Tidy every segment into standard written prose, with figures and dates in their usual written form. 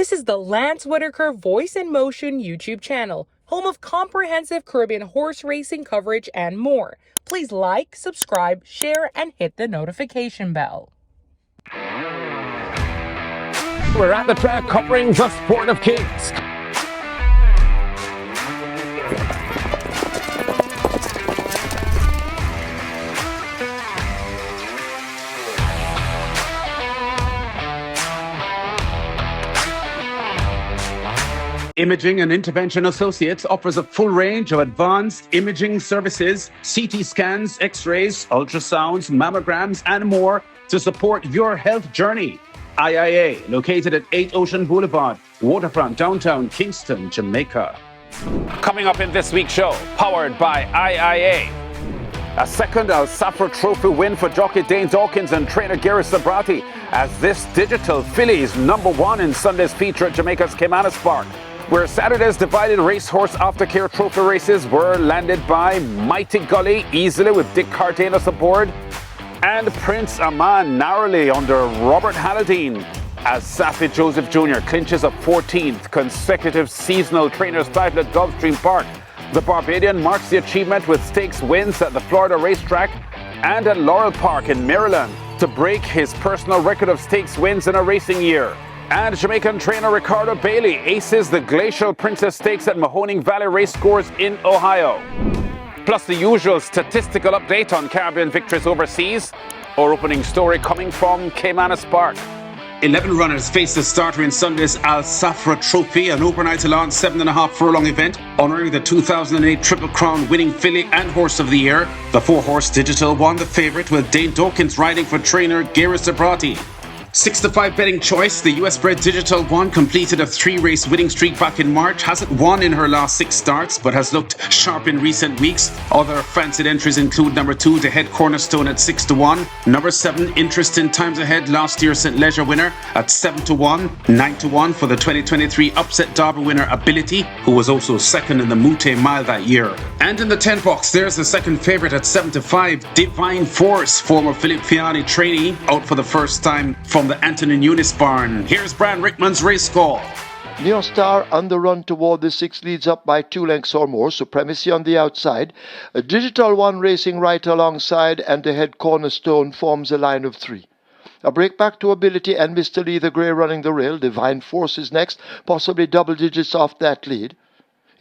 This is the Lance Whitaker Voice in Motion YouTube channel, home of comprehensive Caribbean horse racing coverage and more. Please like, subscribe, share, and hit the notification bell. We're at the track covering the sport of kings. Imaging and Intervention Associates offers a full range of advanced imaging services, CT scans, X-rays, ultrasounds, mammograms, and more to support your health journey. IIA, located at 8 Ocean Boulevard, Waterfront, downtown Kingston, Jamaica. Coming up in this week's show, powered by IIA. A second Alsafra Trophy win for jockey Dane Dawkins and trainer Gary Sabrati as this digital filly is #1 in Sunday's feature at Jamaica's Caymanas Park, where Saturday's divided Racehorse Aftercare Trophy races were landed by Mighty Gully easily with Dick Cardenas aboard, and Prince Aman narrowly under Robert Halladine as Saffie Joseph Jr. clinches a 14th consecutive seasonal trainers title at Gulfstream Park. The Barbadian marks the achievement with stakes wins at the Florida Racetrack and at Laurel Park in Maryland to break his personal record of stakes wins in a racing year. And Jamaican trainer Ricardo Bailey aces the Glacial Princess Stakes at Mahoning Valley Racecourse in Ohio. Plus the usual statistical update on Caribbean victories overseas. Our opening story coming from Caymanas Park. 11 runners face the starter in Sunday's Alsafra Trophy, an overnight Elan 7.5 furlong event honouring the 2008 Triple Crown winning filly and horse of the year. The 4-horse Digital won the favourite with Dane Dawkins riding for trainer Gary Sabrati. 6-5 betting choice, the US bred Digital One completed a 3-race winning streak back in March, hasn't won in her last 6 starts, but has looked sharp in recent weeks. Other fancied entries include number 2, the Head Cornerstone at 6-1, number 7, Interest in Times Ahead, last year's St. Leger winner at 7-1, 9-1 for the 2023 Upset Derby winner Ability, who was also second in the Mute Mile that year. And in the 10 box, there's the second favourite at 7-5, Divine Force, former Philip Fiani trainee, out for the first time from the Anthony Nunes barn. Here's Bran Rickman's race call. Neostar on the run toward the 6 leads up by 2 lengths or more. Supremacy on the outside. A Digital One racing right alongside, and the Head Cornerstone forms a line of 3. A break back to Ability and Mr. Lee the Grey running the rail. Divine Force is next, possibly double digits off that lead.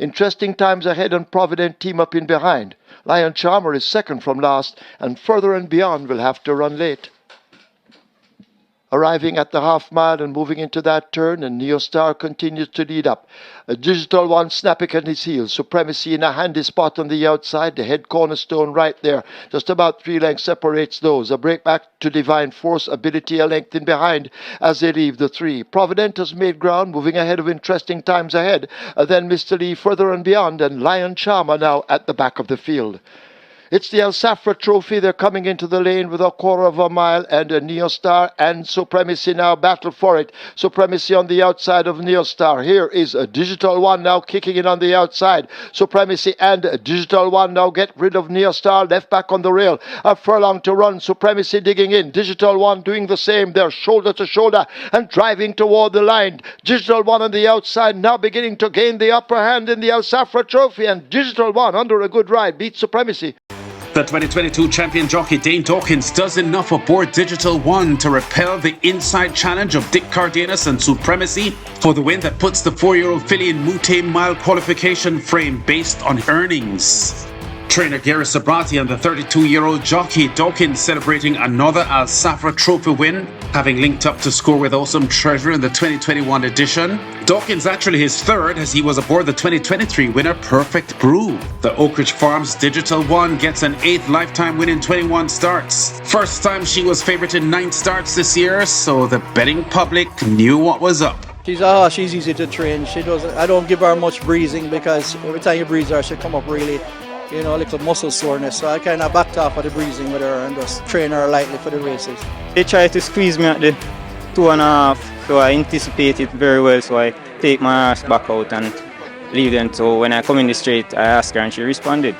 Interesting Times Ahead and Provident team up in behind. Lion Charmer is second from last, and Further and Beyond will have to run late. Arriving at the half mile and moving into that turn, and Neostar continues to lead up. A Digital One snapping at his heels. Supremacy in a handy spot on the outside. The Head Cornerstone right there. Just about 3 lengths separates those. A break back to Divine Force. Ability a length in behind as they leave the 3. Provident has made ground, moving ahead of Interesting Times Ahead. Then Mr. Lee Further and Beyond, and Lion Charmer now at the back of the field. It's the Alsafra Trophy. They're coming into the lane with a 1/4 mile, and a Neostar and Supremacy now battle for it. Supremacy on the outside of Neostar. Here is a Digital One now kicking in on the outside. Supremacy and a Digital One now get rid of Neostar. Left back on the rail. A furlong to run. Supremacy digging in. Digital One doing the same. They're shoulder to shoulder and driving toward the line. Digital One on the outside now beginning to gain the upper hand in the Alsafra Trophy, and Digital One under a good ride beats Supremacy. The 2022 champion jockey Dane Dawkins does enough aboard Digital One to repel the inside challenge of Dick Cardenas and Supremacy for the win that puts the 4-year-old filly in Mute Mile qualification frame based on earnings. Trainer Gary Sabrati and the 32-year-old jockey Dawkins celebrating another Alsafra Trophy win, having linked up to score with Awesome Treasure in the 2021 edition. Dawkins actually his third, as he was aboard the 2023 winner Perfect Brew. The Oak Ridge Farms Digital One gets an 8th lifetime win in 21 starts. First time she was favourite in 9 starts this year, so the betting public knew what was up. She's easy to train. I don't give her much breezing, because every time you breeze her, she come up really, a little muscle soreness. So I kind of backed off of the breezing with her and just train her lightly for the races. They tried to squeeze me at the 2.5, so I anticipate it very well. So I take my ass back out and leave them. So when I come in the straight, I asked her and she responded.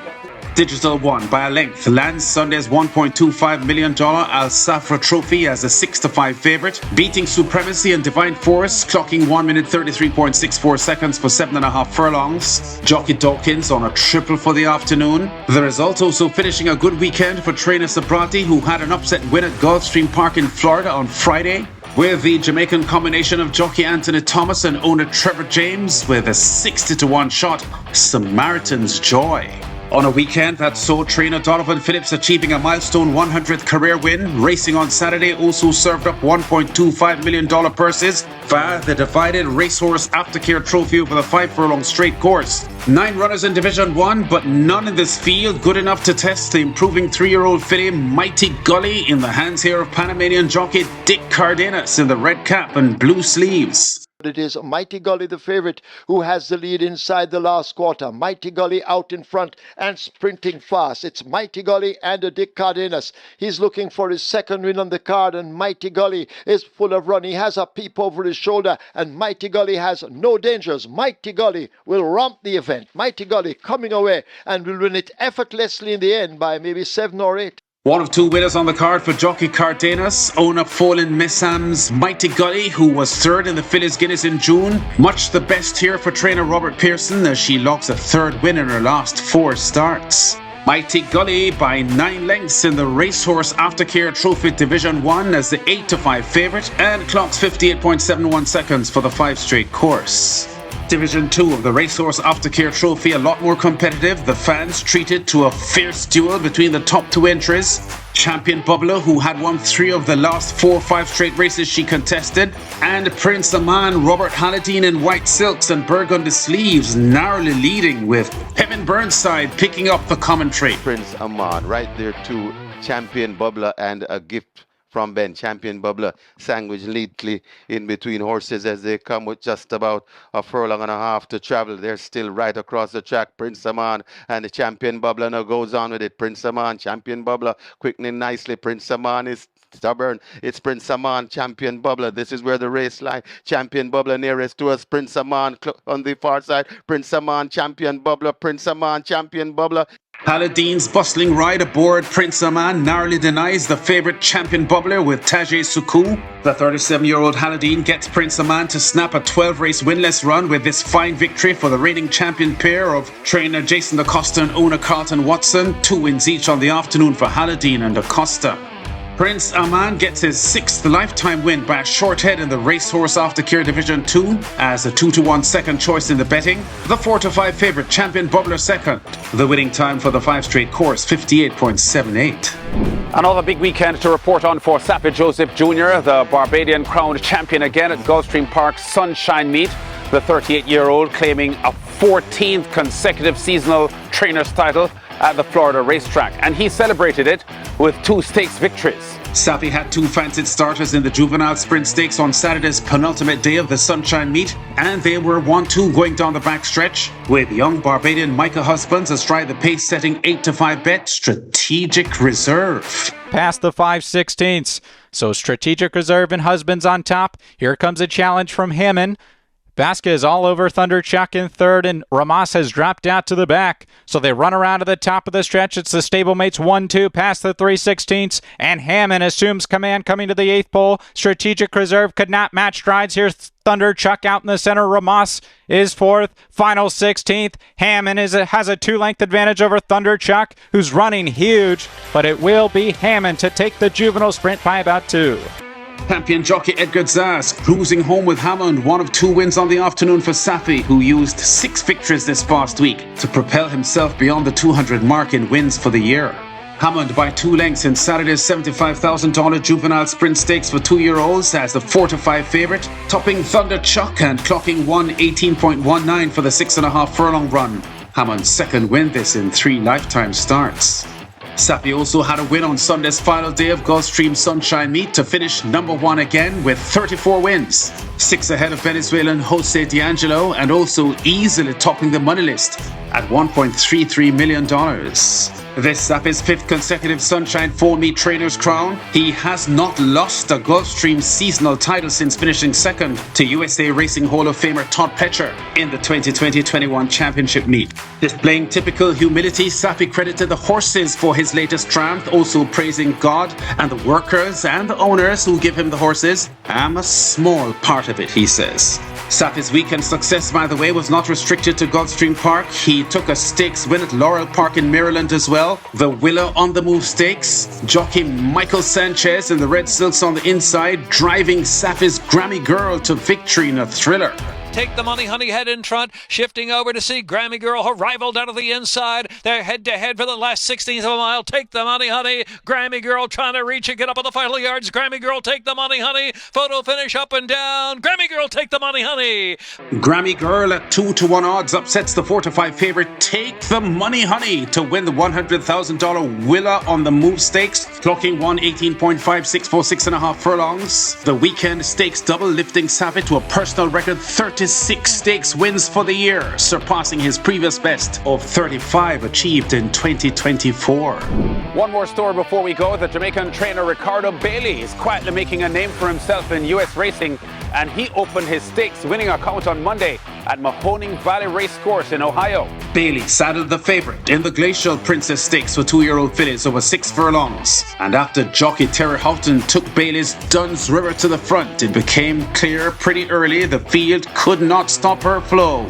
Digital won by a length, lands Sunday's $1.25 million Alsafra Trophy as a 6-5 favourite, beating Supremacy and Divine Force, clocking 1 minute 33.64 seconds for 7.5 furlongs. Jockey Dawkins on a triple for the afternoon. The result also finishing a good weekend for trainer Sabrati, who had an upset win at Gulfstream Park in Florida on Friday, with the Jamaican combination of jockey Anthony Thomas and owner Trevor James with a 60-1 shot, Samaritan's Joy. On a weekend that saw trainer Donovan Phillips achieving a milestone 100th career win, racing on Saturday also served up $1.25 million purses via the divided Racehorse Aftercare Trophy over the 5-furlong straight course. 9 runners in Division 1, but none in this field good enough to test the improving 3-year-old filly Mighty Gully in the hands here of Panamanian jockey Dick Cardenas in the red cap and blue sleeves. It is Mighty Gully, the favourite, who has the lead inside the last quarter. Mighty Gully out in front and sprinting fast. It's Mighty Gully and Dick Cardenas. He's looking for his second win on the card, and Mighty Gully is full of run. He has a peep over his shoulder, and Mighty Gully has no dangers. Mighty Gully will romp the event. Mighty Gully coming away and will win it effortlessly in the end by maybe 7 or 8. One of 2 winners on the card for jockey Cardenas, owner Folin Messam's Mighty Gully, who was 3rd in the Phillies Guinness in June. Much the best here for trainer Robert Pearson as she logs a 3rd win in her last 4 starts. Mighty Gully by 9 lengths in the Racehorse Aftercare Trophy Division 1 as the 8-5 favourite and clocks 58.71 seconds for the 5 straight course. Division 2 of the Racehorse Aftercare Trophy a lot more competitive. The fans treated to a fierce duel between the top 2 entries. Champion Bubbler, who had won 3 of the last 4 or 5 straight races she contested, and Prince Aman Robert Halladine in white silks and burgundy sleeves narrowly leading, with Kevin Burnside picking up the commentary. Prince Aman right there too. Champion Bubbler and a gift from Ben. Champion Bubbler sandwiched neatly in between horses as they come with just about a furlong and a half to travel. They're still right across the track. Prince Aman and the Champion Bubbler now goes on with it. Prince Aman, Champion Bubbler quickening nicely. Prince Aman is stubborn. It's Prince Aman, Champion Bubbler. This is where the race line. Champion Bubbler nearest to us. Prince Aman on the far side. Prince Aman, Champion Bubbler. Prince Aman, Champion Bubbler. Haladine's bustling ride aboard Prince Aman narrowly denies the favourite Champion Bubbler with Tajay Suku. The 37-year-old Halladine gets Prince Aman to snap a 12-race winless run with this fine victory for the reigning champion pair of trainer Jason Acosta and owner Carlton Watson. 2 wins each on the afternoon for Halladine and Acosta. Prince Aman gets his 6th lifetime win by a short head in the Racehorse Aftercare Division 2 as a 2-1 second choice in the betting. The 4-5 favourite Champion Bubbler second. The winning time for the 5 straight course, 58.78. Another big weekend to report on for Saffie Joseph Jr., the Barbadian crowned champion again at Gulfstream Park's Sunshine Meet. The 38-year-old claiming a 14th consecutive seasonal trainer's title at the Florida racetrack, and he celebrated it with 2 stakes victories. Saffie had 2 fancied starters in the Juvenile Sprint Stakes on Saturday's penultimate day of the Sunshine Meet, and they were 1-2 going down the backstretch, with young Barbadian Micah Husbands astride the pace-setting 8-5 bet Strategic Reserve. Past the 5/16. So Strategic Reserve and Husbands on top. Here comes a challenge from Hammond. Vasquez all over Thunder Chuck in 3rd, and Ramas has dropped out to the back. So they run around to the top of the stretch. It's the stablemates 1-2 past the 3/16, and Hammond assumes command coming to the 8th pole. Strategic Reserve could not match strides. Here's Thunder Chuck out in the center. Ramas is 4th. Final 16th. Hammond has a 2-length advantage over Thunder Chuck, who's running huge, but it will be Hammond to take the juvenile sprint by about 2. Champion jockey Edgar Zas cruising home with Hammond, 1 of 2 wins on the afternoon for Saffie, who used 6 victories this past week to propel himself beyond the 200 mark in wins for the year. Hammond by 2 lengths in Saturday's $75,000 Juvenile Sprint Stakes for 2-year-olds as the 4-5 favourite, topping Thunder Chuck and clocking 1:18.19 for the 6.5 furlong run. Hammond's 2nd win this in 3 lifetime starts. Saffie also had a win on Sunday's final day of Gulfstream Sunshine Meet to finish number 1 again with 34 wins, 6 ahead of Venezuelan Jose D'Angelo, and also easily topping the money list at $1.33 million. This Saffie's 5th consecutive Sunshine 4-meet Trainers Crown. He has not lost a Gulfstream seasonal title since finishing second to USA Racing Hall of Famer Todd Petcher in the 2020-21 championship meet. Displaying typical humility, Saffie credited the horses for his latest triumph, also praising God and the workers and the owners who give him the horses. "I'm a small part of it," he says. Saffie's weekend success, by the way, was not restricted to Gulfstream Park. He took a stakes win at Laurel Park in Maryland as well. The Willa on the Move Stakes. Jockey Michael Sanchez in the red silks on the inside, driving Saffie's Grammy Girl to victory in a thriller. Take the Money Honey head in front, shifting over to see Grammy Girl, her rival down to the inside. They're head-to-head for the last 16th of a mile. Take the Money Honey. Grammy Girl trying to reach and get up on the final yards. Grammy Girl, take the Money Honey. Photo finish up and down. Grammy Girl, take the Money Honey. Grammy Girl at 2-1 odds upsets the 4-5 favorite Take the Money Honey to win the $100,000 Willa on the Move Stakes, clocking 1:18.56 for 6.5 furlongs. The weekend stakes double, lifting Saffie to a personal record 36 stakes wins for the year, surpassing his previous best of 35 achieved in 2024. One more story before we go. The Jamaican trainer Ricardo Bailey is quietly making a name for himself in US racing, and he opened his stakes winning account on Monday at Mahoning Valley Racecourse in Ohio. Bailey saddled the favorite in the Glacial Princess Stakes for 2-year-old fillies over 6 furlongs. And after jockey Terry Houghton took Bailey's Duns River to the front, it became clear pretty early the field could not stop her flow.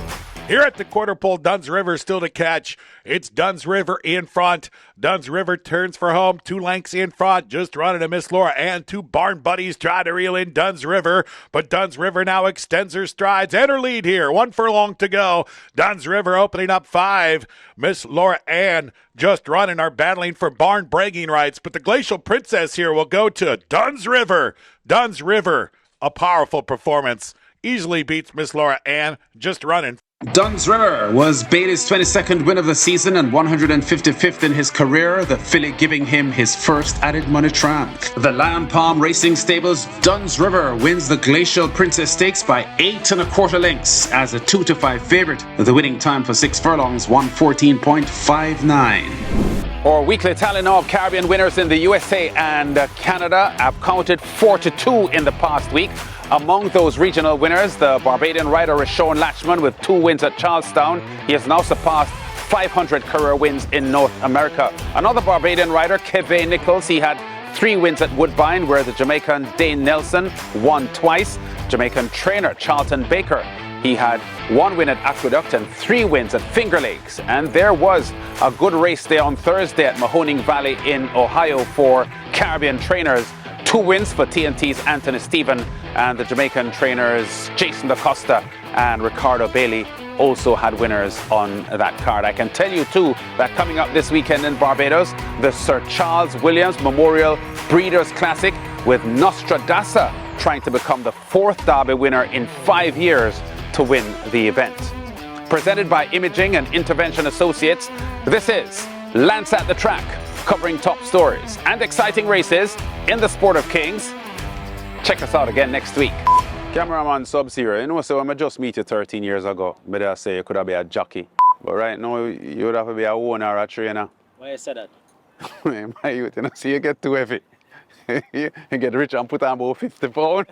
Here at the quarter pole, Duns River still to catch. It's Duns River in front. Duns River turns for home, 2 lengths in front, just running to Miss Laura, and 2 barn buddies try to reel in Duns River, but Duns River now extends her strides and her lead here. 1 furlong to go. Duns River opening up 5. Miss Laura Ann just running, are battling for barn bragging rights, but the Glacial Princess here will go to Duns River. Duns River, a powerful performance. Easily beats Miss Laura Ann, just running. Duns River was Bailey's 22nd win of the season and 155th in his career, the filly giving him his first added money triumph. The Lion Palm Racing Stables Duns River wins the Glacial Princess Stakes by 8 1/4 lengths as a 2-5 favorite. The winning time for 6 furlongs, 1:14.59. Our weekly tally now of Caribbean winners in the USA and Canada have counted 4-2 in the past week. Among those regional winners, the Barbadian rider Rashawn Latchman with 2 wins at Charlestown. He has now surpassed 500 career wins in North America. Another Barbadian rider, Kevin Nichols, he had 3 wins at Woodbine, where the Jamaican Dane Nelson won twice. Jamaican trainer Charlton Baker, he had 1 win at Aqueduct and 3 wins at Finger Lakes. And there was a good race there on Thursday at Mahoning Valley in Ohio for Caribbean trainers. 2 wins for TNT's Anthony Stephen, and the Jamaican trainers Jason DaCosta and Ricardo Bailey also had winners on that card. I can tell you too that coming up this weekend in Barbados, the Sir Charles Williams Memorial Breeders' Classic with Nostradasa trying to become the 4th Derby winner in 5 years to win the event. Presented by Imaging and Intervention Associates, this is Lance at the Track, covering top stories and exciting races in the sport of kings. Check us out again next week. Cameraman Sub-Zero, you know, so when I just met you 13 years ago, I say you could have been a jockey. But right now, you would have to be a owner or a trainer. Why you say that? My youth, you know, see you get too heavy. You get rich and put on about 50 pounds.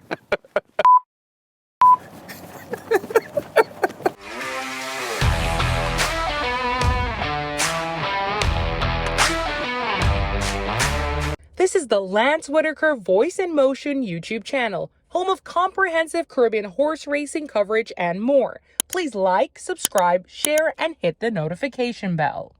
This is the Lance Whitaker Voice in Motion YouTube channel, home of comprehensive Caribbean horse racing coverage and more. Please like, subscribe, share, and hit the notification bell.